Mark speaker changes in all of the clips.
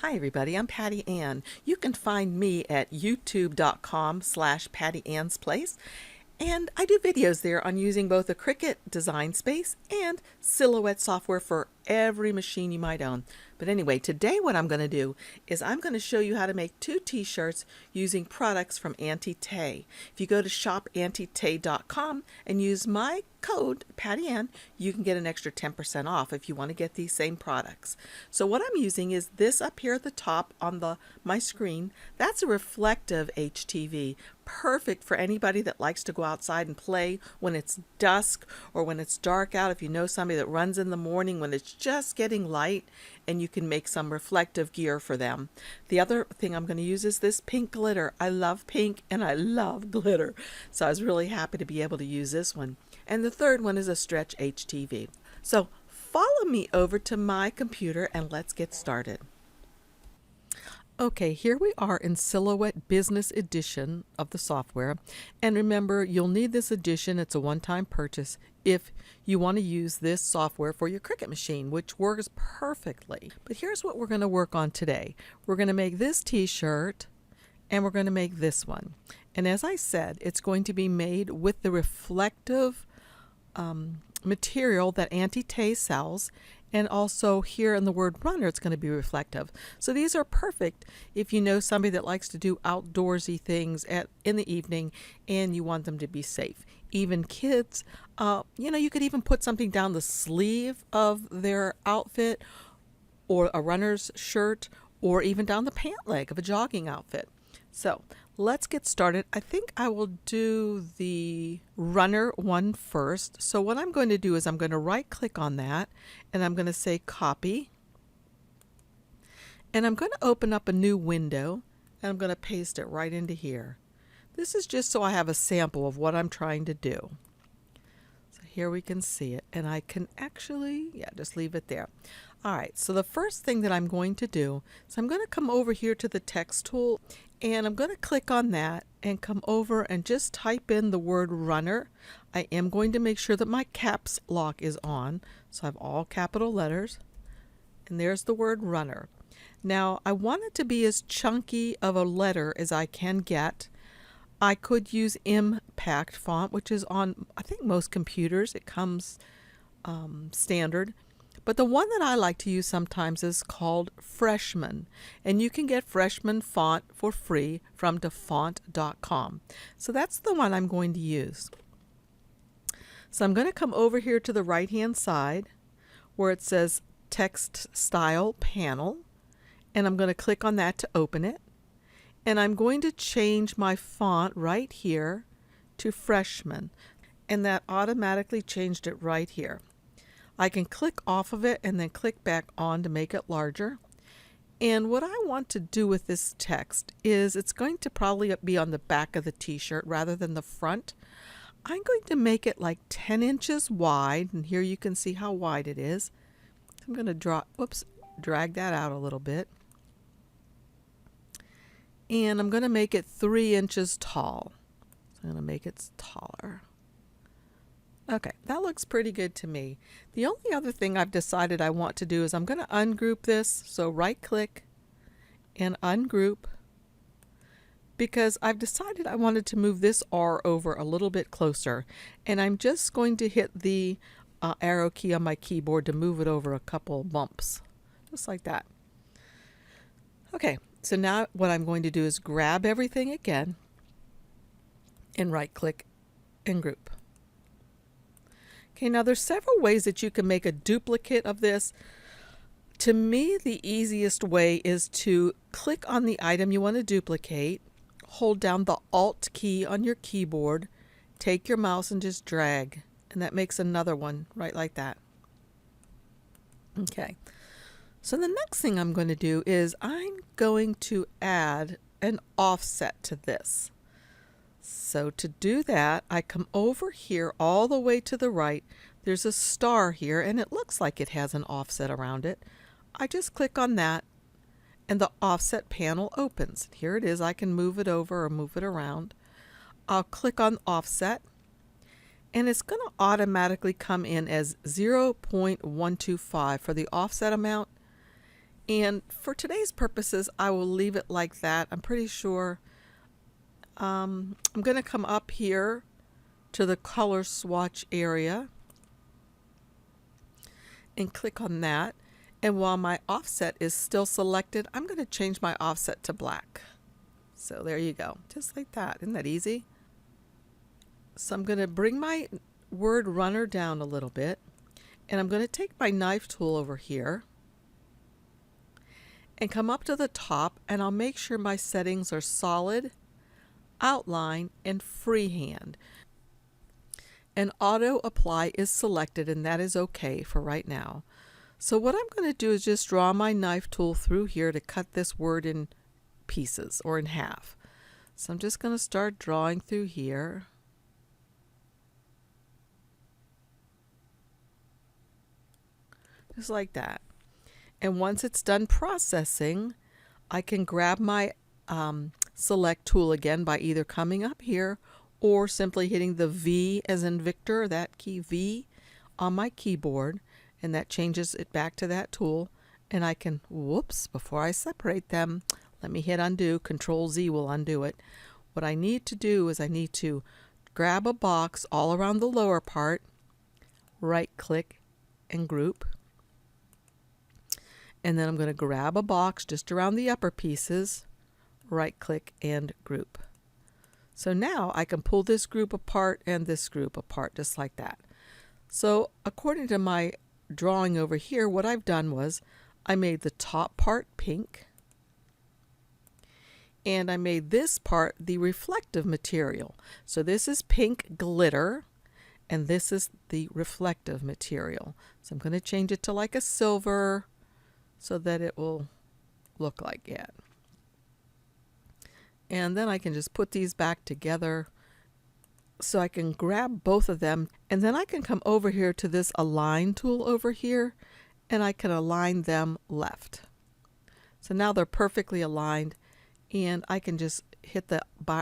Speaker 1: Hi everybody, I'm Patty Ann. You can find me at youtube.com/PattyAnnesPlace, and I do videos there on using both a Cricut design space and silhouette software for every machine you might own. But anyway, today what I'm going to do is I'm going to show you how to make 2 t-shirts using products from Auntie Tay. If you go to shop.auntietay.com and use my code PattyAnn, you can get an extra 10% off if you want to get these same products. So what I'm using is this up here at the top on my screen. That's a reflective HTV, perfect for anybody that likes to go outside and play when it's dusk or when it's dark out. If you know somebody that runs in the morning when it's just getting light, and you can make some reflective gear for them. The other thing I'm going to use is this pink glitter. I love pink and I love glitter, so I was really happy to be able to use this one. And the third one is a stretch HTV. So follow me over to my computer and let's get started. Okay, here we are in Silhouette Business Edition of the software. And remember, you'll need this edition. It's a one-time purchase if you want to use this software for your Cricut machine, which works perfectly. But here's what we're going to work on today. We're going to make this t-shirt and we're going to make this one. And as I said, it's going to be made with the reflective material that Auntie Tay sells. And also here in the word runner, it's going to be reflective. So these are perfect if you know somebody that likes to do outdoorsy things in the evening and you want them to be safe. Even kids, you could even put something down the sleeve of their outfit or a runner's shirt or even down the pant leg of a jogging outfit. So let's get started. I think I will do the runner one first. So what I'm going to do is I'm going to right click on that and I'm going to say copy. And I'm going to open up a new window and I'm going to paste it right into here. This is just so I have a sample of what I'm trying to do. So here we can see it, and I can actually, just leave it there. All right, so the first thing that I'm going to do is I'm going to come over here to the text tool and I'm going to click on that and come over and just type in the word runner. I am going to make sure that my caps lock is on, so I have all capital letters, and there's the word runner. Now I want it to be as chunky of a letter as I can get. I could use Impact font, which is on, I think, most computers. It comes standard. But the one that I like to use sometimes is called Freshman. And you can get Freshman font for free from dafont.com. So that's the one I'm going to use. So I'm going to come over here to the right-hand side where it says Text Style Panel. And I'm going to click on that to open it. And I'm going to change my font right here to Freshman, and that automatically changed it right here. I can click off of it and then click back on to make it larger. And what I want to do with this text is it's going to probably be on the back of the t-shirt rather than the front. I'm going to make it like 10 inches wide, and here you can see how wide it is. I'm going to drag that out a little bit. And I'm going to make it 3 inches tall. So I'm going to make it taller. Okay, that looks pretty good to me. The only other thing I've decided I want to do is I'm going to ungroup this. So right click and ungroup, because I've decided I wanted to move this R over a little bit closer. And I'm just going to hit the arrow key on my keyboard to move it over a couple bumps. Just like that. Okay. So now what I'm going to do is grab everything again and right click and group. Okay, now there's several ways that you can make a duplicate of this. To me, the easiest way is to click on the item you want to duplicate, hold down the Alt key on your keyboard, take your mouse and just drag, and that makes another one right like that. Okay. So the next thing I'm going to do is I'm going to add an offset to this. So to do that, I come over here all the way to the right. There's a star here and it looks like it has an offset around it. I just click on that and the offset panel opens. Here it is. I can move it over or move it around. I'll click on offset and it's going to automatically come in as 0.125 for the offset amount. And for today's purposes, I will leave it like that. I'm pretty sure I'm going to come up here to the color swatch area and click on that. And while my offset is still selected, I'm going to change my offset to black. So there you go, just like that. Isn't that easy? So I'm going to bring my word runner down a little bit, and I'm going to take my knife tool over here and come up to the top, and I'll make sure my settings are solid, outline, and freehand. And auto apply is selected, and that is okay for right now. So what I'm going to do is just draw my knife tool through here to cut this word in pieces or in half. So I'm just going to start drawing through here. Just like that. And once it's done processing, I can grab my select tool again by either coming up here or simply hitting the V as in Victor, that key V on my keyboard, and that changes it back to that tool. And I can, whoops, before I separate them, let me hit undo. Control Z will undo it. What I need to do is I need to grab a box all around the lower part, right click and group. And then I'm going to grab a box just around the upper pieces, right click and group. So now I can pull this group apart and this group apart just like that. So according to my drawing over here, what I've done was I made the top part pink, and I made this part the reflective material. So this is pink glitter, and this is the reflective material. So I'm going to change it to like a silver so that it will look like it. And then I can just put these back together. So I can grab both of them, and then I can come over here to this align tool over here, and I can align them left. So now they're perfectly aligned, and I can just hit the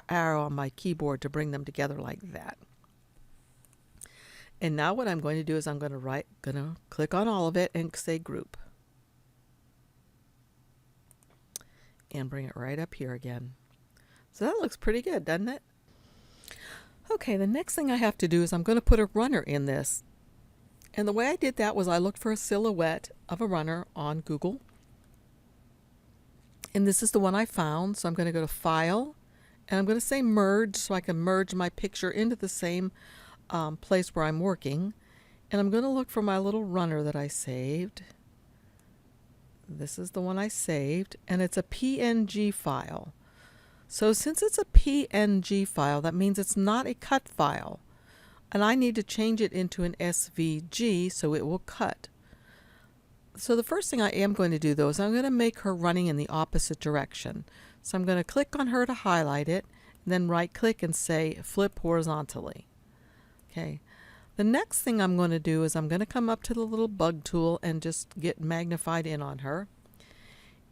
Speaker 1: arrow on my keyboard to bring them together like that. And now what I'm going to do is I'm going to click on all of it and say group. And bring it right up here again. So that looks pretty good, doesn't it? Okay, the next thing I have to do is I'm going to put a runner in this. And the way I did that was I looked for a silhouette of a runner on Google. And this is the one I found. So I'm going to go to File, and I'm going to say Merge so I can merge my picture into the same place where I'm working. And I'm going to look for my little runner that I saved. This is the one I saved, and it's a PNG file. So since it's a PNG file, that means it's not a cut file. And I need to change it into an SVG so it will cut. So the first thing I am going to do though is I'm going to make her running in the opposite direction. So I'm going to click on her to highlight it, and then right click and say flip horizontally. Okay. The next thing I'm going to do is I'm going to come up to the little bug tool and just get magnified in on her.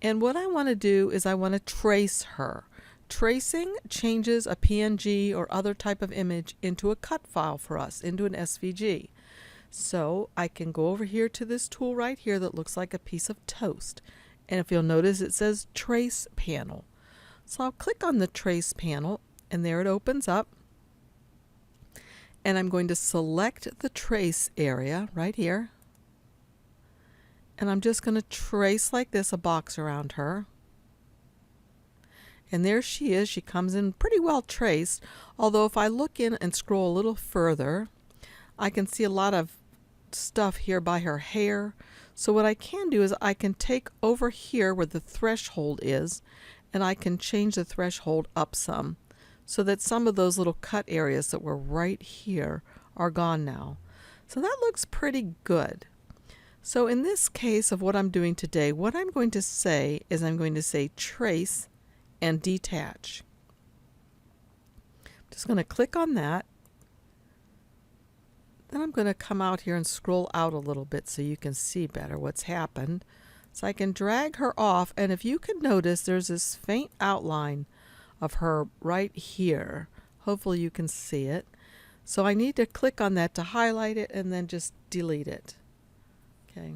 Speaker 1: And what I want to do is I want to trace her. Tracing changes a PNG or other type of image into a cut file for us, into an SVG. So I can go over here to this tool right here that looks like a piece of toast. And if you'll notice, it says Trace Panel. So I'll click on the Trace Panel, and there it opens up. And I'm going to select the trace area right here. And I'm just going to trace like this a box around her. And there she is. She comes in pretty well traced. Although if I look in and scroll a little further, I can see a lot of stuff here by her hair. So what I can do is I can take over here where the threshold is, and I can change the threshold up some so that some of those little cut areas that were right here are gone now. So that looks pretty good. So in this case of what I'm doing today, what I'm going to say is I'm going to say trace and detach. I'm just going to click on that. Then I'm going to come out here and scroll out a little bit so you can see better what's happened. So I can drag her off, and if you can notice, there's this faint outline of her right here. Hopefully you can see it. So I need to click on that to highlight it and then just delete it. Okay.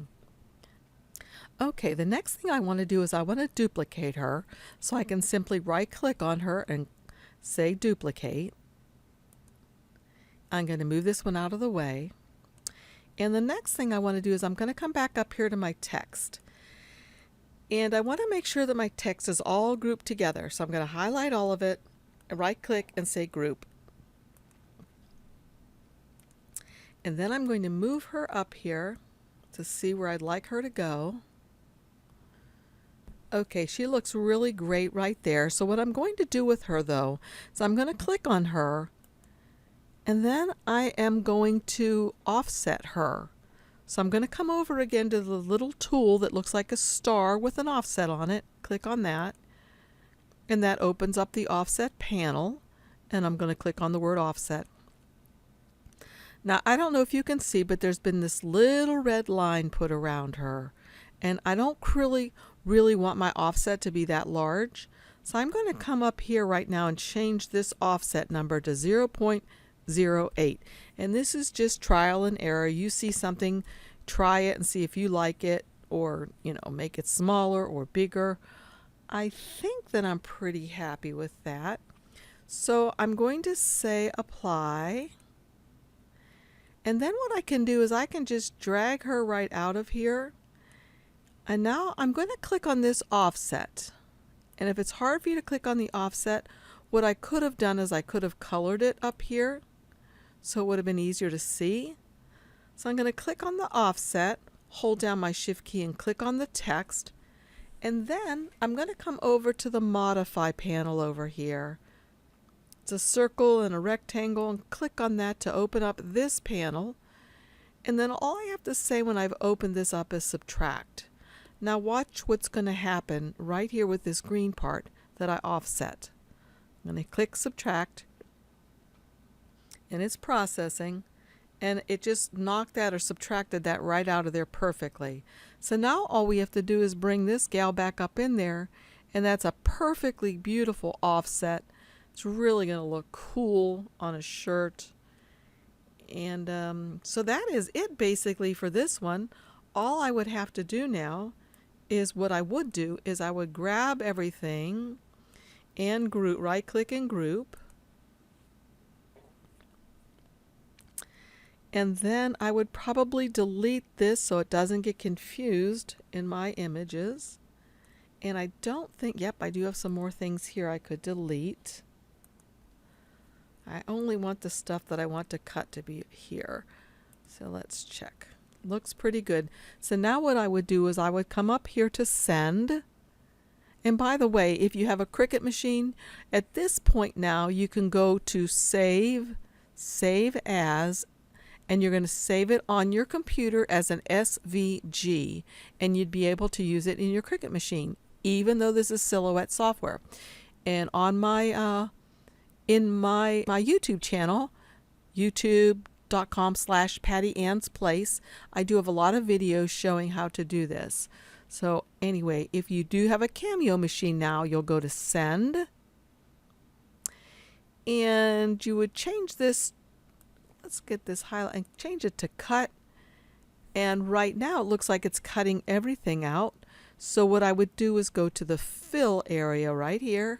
Speaker 1: Okay, the next thing I want to do is I want to duplicate her. So I can simply right click on her and say duplicate. I'm going to move this one out of the way. And the next thing I want to do is I'm going to come back up here to my text. And I want to make sure that my text is all grouped together. So I'm going to highlight all of it, right click and say group. And then I'm going to move her up here to see where I'd like her to go. Okay, she looks really great right there. So what I'm going to do with her though, is I'm going to click on her and then I am going to offset her. So I'm going to come over again to the little tool that looks like a star with an offset on it. Click on that. And that opens up the offset panel. And I'm going to click on the word offset. Now I don't know if you can see, but there's been this little red line put around her. And I don't really want my offset to be that large. So I'm going to come up here right now and change this offset number to 0.08. And this is just trial and error. You see something, try it and see if you like it, or make it smaller or bigger. I think that I'm pretty happy with that. So I'm going to say apply. And then what I can do is I can just drag her right out of here. And now I'm going to click on this offset. And if it's hard for you to click on the offset, what I could have done is I could have colored it up here so it would have been easier to see. So I'm going to click on the offset, hold down my shift key and click on the text. And then I'm going to come over to the modify panel over here. It's a circle and a rectangle, and click on that to open up this panel. And then all I have to say when I've opened this up is subtract. Now watch what's going to happen right here with this green part that I offset. I'm going to click subtract, and it's processing, and it just knocked that or subtracted that right out of there perfectly. So now all we have to do is bring this gal back up in there, and that's a perfectly beautiful offset. It's really going to look cool on a shirt. And so that is it basically for this one. All I would have to do now is what I would do is I would grab everything and group, right click and group. And then I would probably delete this so it doesn't get confused in my images. And I don't think, yep, I do have some more things here I could delete. I only want the stuff that I want to cut to be here. So let's check. Looks pretty good. So now what I would do is I would come up here to send. And by the way, if you have a Cricut machine, at this point now you can go to save as, and you're going to save it on your computer as an SVG, and you'd be able to use it in your Cricut machine, even though this is Silhouette software. And on my in my YouTube channel, youtube.com/PattyAnnesPlace, I do have a lot of videos showing how to do this. So anyway, if you do have a Camoe machine now, you'll go to send, and you would change this. Let's get this highlight and change it to cut. And right now it looks like it's cutting everything out. So what I would do is go to the fill area right here.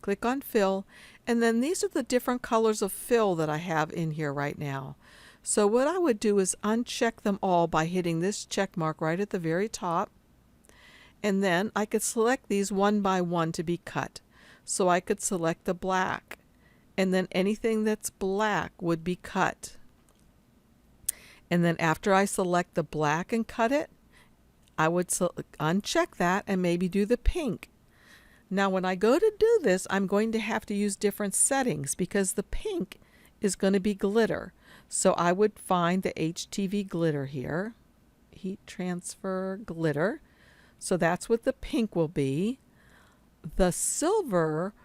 Speaker 1: Click on fill, and then these are the different colors of fill that I have in here right now. So what I would do is uncheck them all by hitting this check mark right at the very top, and then I could select these one by one to be cut. So I could select the black, and then anything that's black would be cut. And then after I select the black and cut it, I would uncheck that and maybe do the pink. Now when I go to do this, I'm going to have to use different settings because the pink is going to be glitter. So I would find the HTV glitter here, heat transfer glitter. So that's what the pink will be. The silver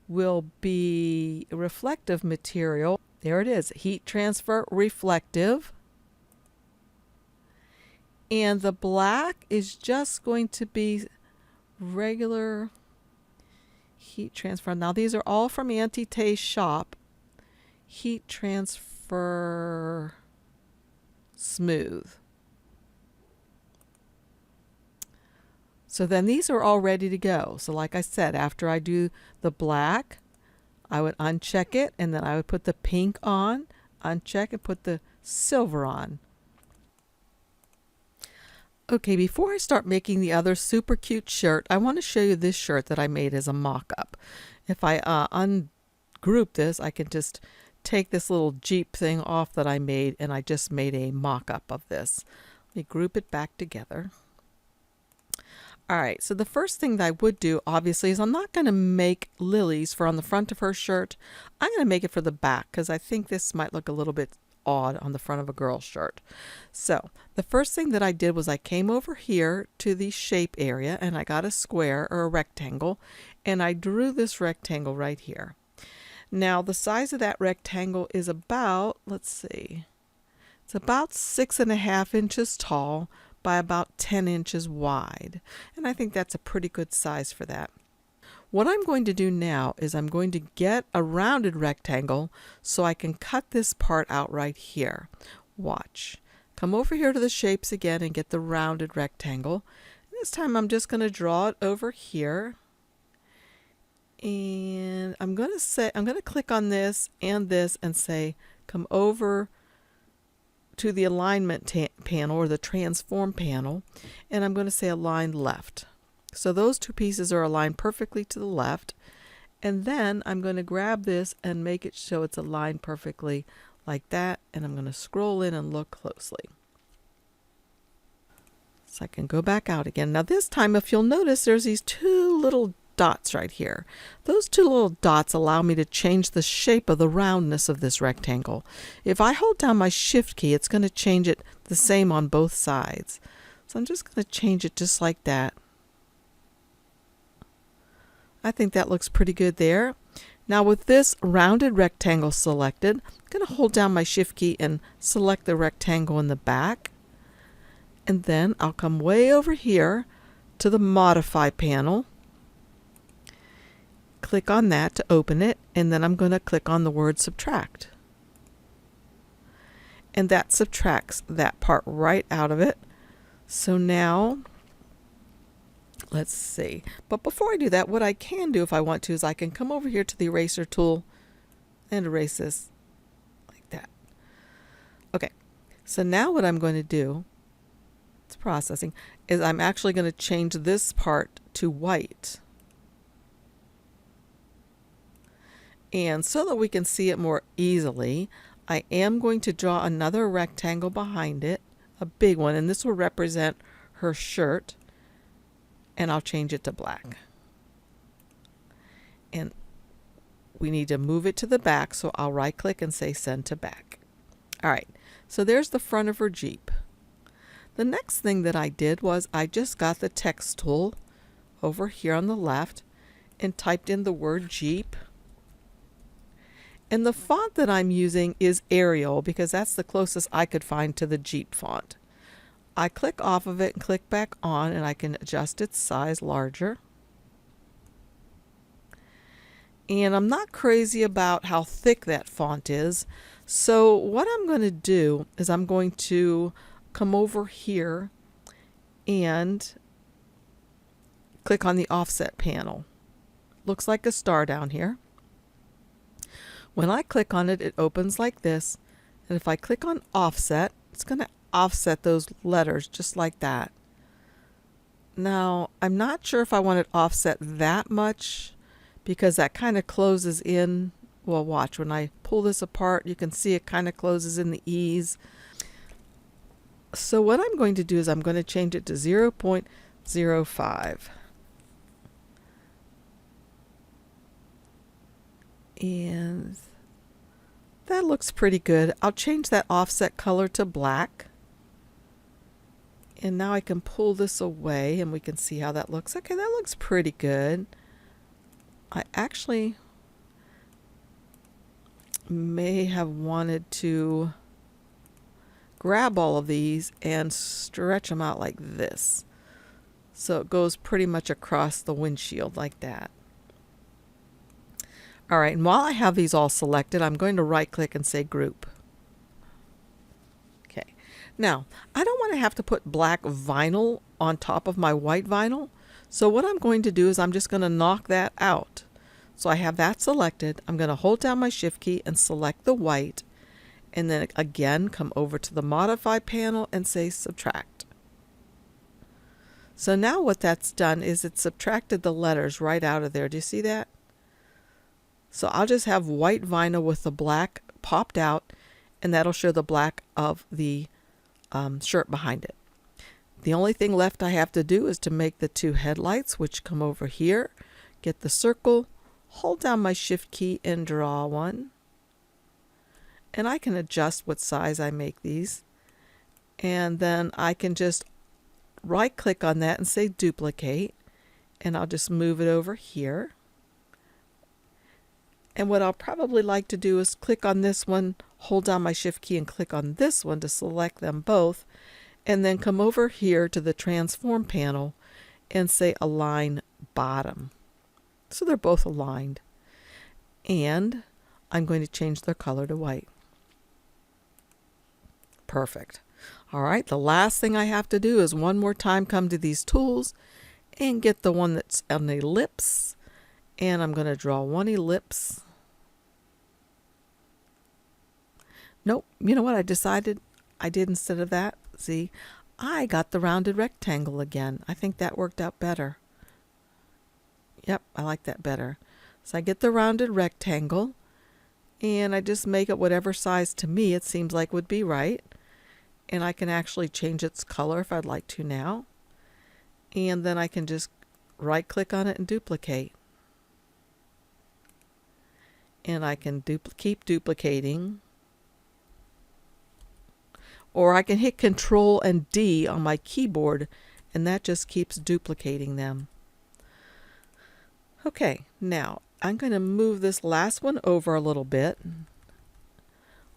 Speaker 1: will be reflective material. There it is, heat transfer reflective. And the black is just going to be regular heat transfer. Now these are all from Auntie Tay's shop. Heat transfer smooth. So then these are all ready to go. So like I said, after I do the black, I would uncheck it, and then I would put the pink on, uncheck, and put the silver on. Okay, before I start making the other super cute shirt, I want to show you this shirt that I made as a mock-up. If I ungroup this, I can just take this little Jeep thing off that I made, and I just made a mock-up of this. Let me group it back together. Alright, so the first thing that I would do, obviously, is I'm not going to make lilies for on the front of her shirt. I'm going to make it for the back, because I think this might look a little bit odd on the front of a girl's shirt. So, the first thing that I did was I came over here to the shape area, and I got a square or a rectangle, and I drew this rectangle right here. Now, the size of that rectangle is about, let's see, it's about 6.5 inches tall by about 10 inches wide. And I think that's a pretty good size for that. What I'm going to do now is I'm going to get a rounded rectangle so I can cut this part out right here. Watch. Come over here to the shapes again and get the rounded rectangle. This time I'm just going to draw it over here. And I'm going to click on this and say come over to the alignment panel or the transform panel, and I'm going to say align left. So those two pieces are aligned perfectly to the left, and then I'm going to grab this and make it so it's aligned perfectly like that, and I'm going to scroll in and look closely. So I can go back out again. Now this time, if you'll notice, there's these two little dots right here. Those two little dots allow me to change the shape of the roundness of this rectangle. If I hold down my shift key, it's going to change it the same on both sides. So I'm just going to change it just like that. I think that looks pretty good there. Now with this rounded rectangle selected, I'm going to hold down my shift key and select the rectangle in the back. And then I'll come way over here to the modify panel. Click on that to open it, and then I'm going to click on the word subtract. And that subtracts that part right out of it. So now, let's see. But before I do that, what I can do if I want to is I can come over here to the eraser tool and erase this like that. Okay, so now what I'm going to do, it's processing, is I'm actually going to change this part to white. And so that we can see it more easily, I am going to draw another rectangle behind it, a big one, and this will represent her shirt, and I'll change it to black. And we need to move it to the back, so I'll right click and say send to back. Alright, so there's the front of her Jeep. The next thing that I did was I just got the text tool over here on the left and typed in the word Jeep. And the font that I'm using is Arial because that's the closest I could find to the Jeep font. I click off of it and click back on, and I can adjust its size larger. And I'm not crazy about how thick that font is. So what I'm going to do is I'm going to come over here and click on the offset panel. Looks like a star down here. When I click on it, it opens like this, and if I click on offset, it's going to offset those letters just like that. Now, I'm not sure if I want it offset that much because that kind of closes in. Well, watch, when I pull this apart, you can see it kind of closes in the E's. So what I'm going to do is I'm going to change it to 0.05. And that looks pretty good. I'll change that offset color to black. And now I can pull this away and we can see how that looks. Okay, that looks pretty good. I actually may have wanted to grab all of these and stretch them out like this. So it goes pretty much across the windshield like that. All right, and while I have these all selected, I'm going to right click and say group. Okay, now I don't want to have to put black vinyl on top of my white vinyl. So what I'm going to do is I'm just going to knock that out. So I have that selected. I'm going to hold down my shift key and select the white, and then again come over to the modify panel and say subtract. So now what that's done is it subtracted the letters right out of there. Do you see that? So I'll just have white vinyl with the black popped out, and that'll show the black of the shirt behind it. The only thing left I have to do is to make the two headlights, which come over here, get the circle, hold down my shift key and draw one. And I can adjust what size I make these. And then I can just right click on that and say duplicate. And I'll just move it over here. And what I'll probably like to do is click on this one, hold down my shift key and click on this one to select them both. And then come over here to the transform panel and say align bottom. So they're both aligned. And I'm going to change their color to white. Perfect. All right, the last thing I have to do is one more time come to these tools and get the one that's on the ellipse. And I'm going to draw one ellipse. Nope, you know what I decided I did instead of that? See, I got the rounded rectangle again. I think that worked out better. Yep, I like that better. So I get the rounded rectangle and I just make it whatever size to me it seems like would be right. And I can actually change its color if I'd like to now. And then I can just right click on it and duplicate. And I can keep duplicating. Or I can hit Control and D on my keyboard and that just keeps duplicating them. Okay, now I'm going to move this last one over a little bit,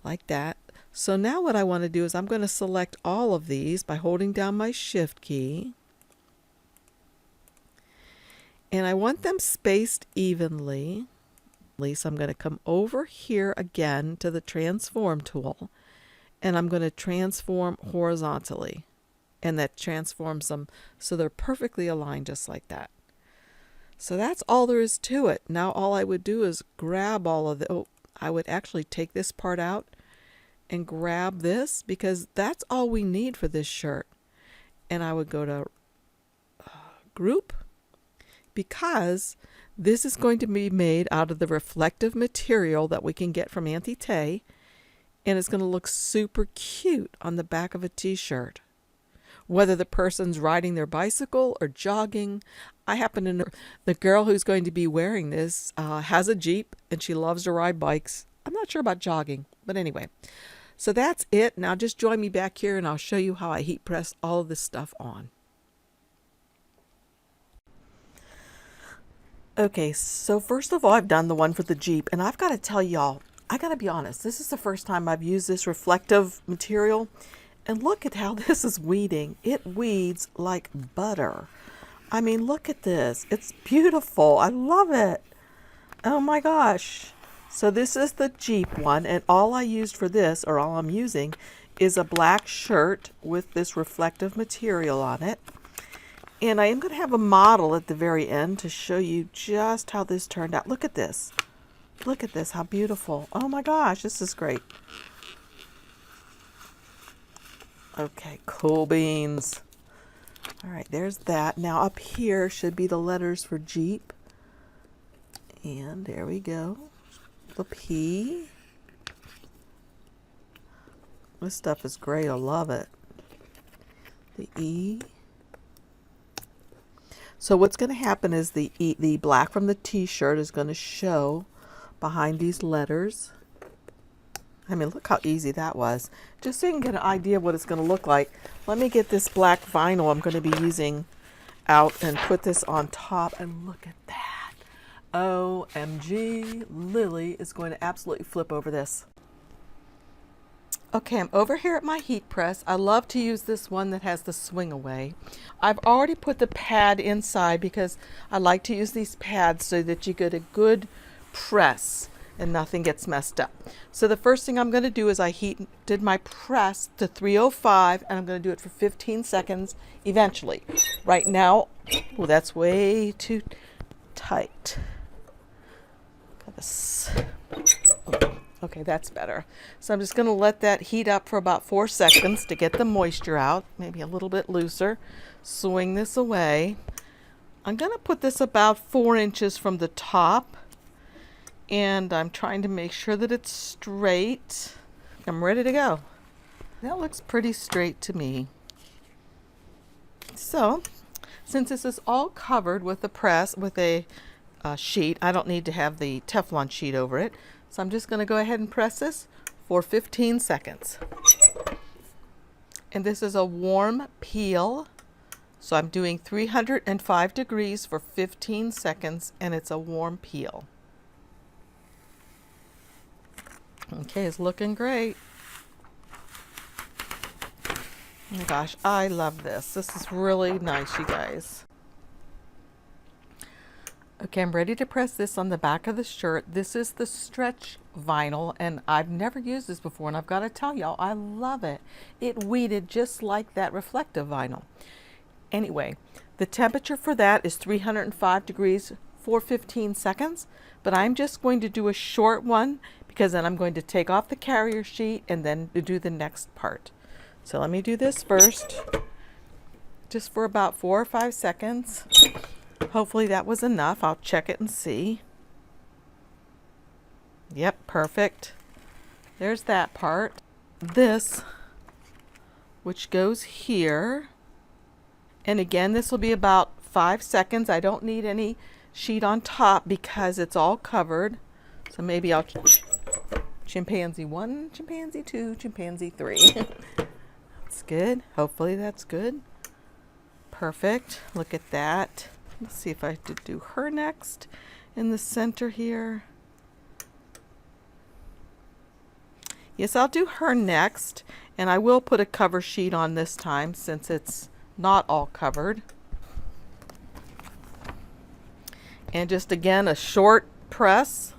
Speaker 1: like that. So now what I want to do is I'm going to select all of these by holding down my shift key. And I want them spaced evenly. So I'm going to come over here again to the transform tool. And I'm going to transform horizontally. And that transforms them so they're perfectly aligned just like that. So that's all there is to it. Now all I would do is grab all of the, I would actually take this part out and grab this because that's all we need for this shirt. And I would go to group because this is going to be made out of the reflective material that we can get from Auntie Tay. And it's going to look super cute on the back of a t-shirt. Whether the person's riding their bicycle or jogging. I happen to know the girl who's going to be wearing this has a Jeep and she loves to ride bikes. I'm not sure about jogging, but anyway. So that's it. Now just join me back here and I'll show you how I heat press all of this stuff on. Okay, so first of all, I've done the one for the Jeep, and I've got to tell y'all, I got to be honest, this is the first time I've used this reflective material. And look at how this is weeding. It weeds like butter. I mean, look at this. It's beautiful. I love it. Oh my gosh. So this is the Jeep one, and all I used for this, or all I'm using, is a black shirt with this reflective material on it. And I am going to have a model at the very end to show you just how this turned out. Look at this. Look at this. How beautiful. Oh my gosh, this is great. Okay, cool beans. All right, there's that. Now up here should be the letters for Jeep. And there we go. The P. This stuff is great. I love it. The E. So what's going to happen is the black from the t-shirt is going to show behind these letters. I mean, look how easy that was. Just so you can get an idea of what it's going to look like. Let me get this black vinyl I'm going to be using out and put this on top. And look at that. OMG, Lily is going to absolutely flip over this. Okay, I'm over here at my heat press. I love to use this one that has the swing away. I've already put the pad inside because I like to use these pads so that you get a good press. and nothing gets messed up. So the first thing I'm going to do is I heated my press to 305, and I'm going to do it for 15 seconds eventually. Right now, oh, that's way too tight. Okay, that's better. So I'm just going to let that heat up for about 4 seconds to get the moisture out, maybe a little bit looser. Swing this away. I'm going to put this about 4 inches from the top, and I'm trying to make sure that it's straight. I'm ready to go. That looks pretty straight to me. So, since this is all covered with the press, with a sheet, I don't need to have the Teflon sheet over it. So I'm just going to go ahead and press this for 15 seconds. And this is a warm peel. So I'm doing 305 degrees for 15 seconds, and it's a warm peel. Okay, it's looking great. Oh my gosh, I love this. This is really nice, you guys. Okay, I'm ready to press this on the back of the shirt. This is the stretch vinyl, and I've never used this before, and I've got to tell y'all, I love it. It weeded just like that reflective vinyl. Anyway, the temperature for that is 305 degrees for 15 seconds, but I'm just going to do a short one because then I'm going to take off the carrier sheet and then do the next part. So let me do this first, just for about 4 or 5 seconds. Hopefully that was enough. I'll check it and see. Yep, perfect. There's that part. This, which goes here. And again, this will be about 5 seconds. I don't need any sheet on top because it's all covered. So maybe I'll chimpanzee 1, chimpanzee 2, chimpanzee 3. That's good. Hopefully that's good. Perfect. Look at that. Let's see if I have to do her next in the center here. Yes, I'll do her next, and I will put a cover sheet on this time since it's not all covered. And just again, a short press.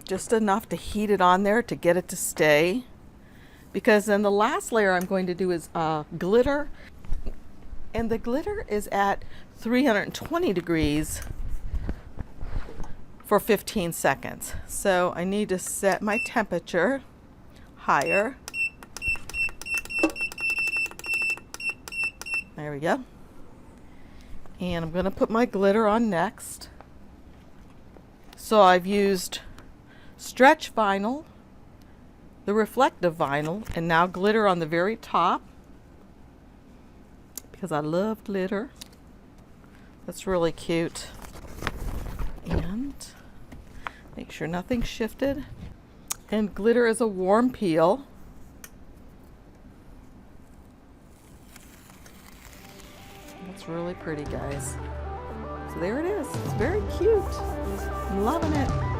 Speaker 1: Just enough to heat it on there to get it to stay. Because then the last layer I'm going to do is glitter. And the glitter is at 320 degrees for 15 seconds. So I need to set my temperature higher. There we go. And I'm going to put my glitter on next. So I've used stretch vinyl, the reflective vinyl, and now glitter on the very top because I love glitter. That's really cute. And make sure nothing's shifted. And glitter is a warm peel. That's really pretty, guys. So there it is. It's very cute. I'm loving it.